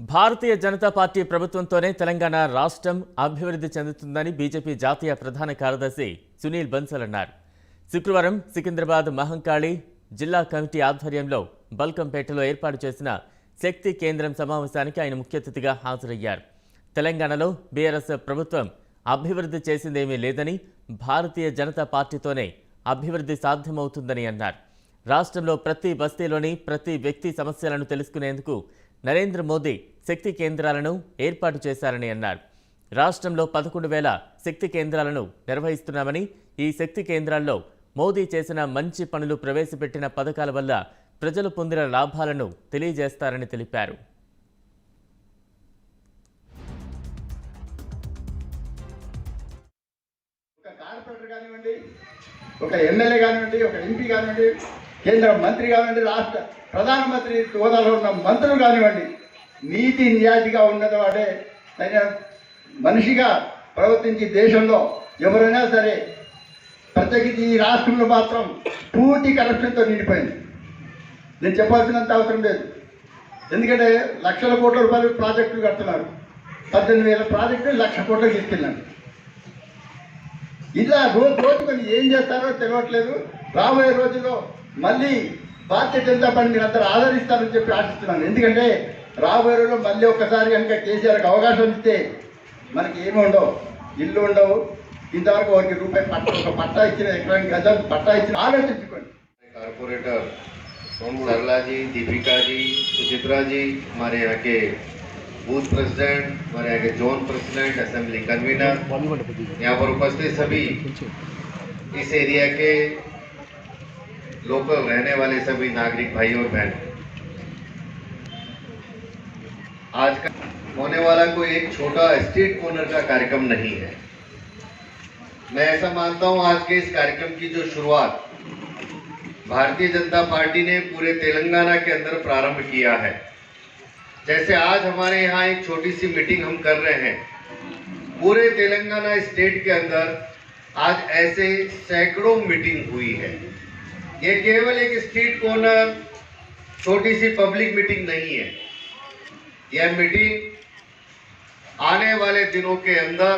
Bharatiya Janata party ప్రభుత్వంతోనే Telangana రాష్ట్రం అభివృద్ధి చెందుతుందని బీజేపీ జాతీయ ప్రధాన కార్యదర్శి సునీల్ బన్సల్ అన్నారు. శుక్రవారం సికింద్రాబాద్ మహంకాళి జిల్లా కమిటీ ఆధ్వర్యంలో బల్కంపేటలో ఏర్పాటు చేసిన శక్తి కేంద్రం సమావేశానికి ఆయన ముఖ్య అతిథిగా హాజరయ్యారు. తెలంగాణలో బీఆర్ఎస్ ప్రభుత్వం అభివృద్ధి చేసిందేమీ లేదని, భారతీయ జనతా పార్టీతోనే అభివృద్ధి సాధ్యమవుతుందని అన్నారు. రాష్ట్రంలో ప్రతి బస్తీలోని ప్రతి వ్యక్తి సమస్యలను తెలుసుకునేందుకు నరేంద్ర మోదీ శక్తి కేంద్రాలను ఏర్పాటు చేశారని అన్నారు. రాష్ట్రంలో 11,000 శక్తి కేంద్రాలను నిర్వహిస్తున్నామని, ఈ శక్తి కేంద్రాల్లో మోదీ చేసిన మంచి పనులు, ప్రవేశపెట్టిన పథకాల వల్ల ప్రజలు పొందిన లాభాలను తెలియజేస్తారని తెలిపారు. ఒక ఎమ్మెల్యే కానివ్వండి, ఒక ఎంపీ కానివ్వండి, కేంద్ర మంత్రి కానివ్వండి, రాష్ట్ర ప్రధానమంత్రి హోదాలో ఉన్న మంత్రులు కానివ్వండి, నీతి నిజాయితీగా ఉన్నవాడే సరైన మనిషిగా ప్రవర్తించి దేశంలో ఎవరైనా సరే, ప్రత్యేకించి ఈ రాష్ట్రంలో మాత్రం పూర్తి కరప్షన్తో నిండిపోయింది. నేను చెప్పాల్సినంత అవసరం లేదు. ఎందుకంటే లక్షల కోట్ల రూపాయలు ప్రాజెక్టులు కడుతున్నారు. 18,000 ప్రాజెక్టులు 1,00,000 కోట్లకు తీసుకెళ్ళాను. ఇలా రోజు కొన్ని ఏం చేస్తారో తెలియట్లేదు. రాబోయే రోజుల్లో మళ్ళీ భారతీయ జనతా పార్టీ మీరు అందరూ ఆదరిస్తారని చెప్పి ఆశిస్తున్నాను. ఎందుకంటే రాబోయే రోజుల్లో మళ్ళీ ఒక్కసారి కనుక కేసీఆర్కి అవకాశం ఇస్తే మనకి ఏమి ఉండవు, ఇల్లు ఉండవు. ఇంతవరకు ఒకరికి రూపాయి ఒక పట్టా ఇచ్చిన, ఎకరానికి గజాలు పట్టా ఇచ్చిన ఆలోచించుకోండి. कारपोरेटर सरला जी, दीपिका जी, सुचित्रा जी, हमारे यहाँ के बूथ प्रेसिडेंट, हमारे यहाँ के जोन प्रेसिडेंट, असेंबली कन्वीनर, यहाँ पर उपस्थित सभी इस एरिया के लोकल रहने वाले सभी नागरिक भाई और बहन, आज का होने वाला कोई एक छोटा स्ट्रीट कॉर्नर का कार्यक्रम नहीं है. मैं ऐसा मानता हूं आज के इस कार्यक्रम की जो शुरुआत भारतीय जनता पार्टी ने पूरे तेलंगाना के अंदर प्रारंभ किया है. जैसे आज हमारे यहाँ एक छोटी सी मीटिंग हम कर रहे हैं, पूरे तेलंगाना स्टेट के अंदर आज ऐसे सैकड़ों मीटिंग हुई है. ये केवल एक स्ट्रीट कॉर्नर छोटी सी पब्लिक मीटिंग नहीं है. यह मीटिंग आने वाले दिनों के अंदर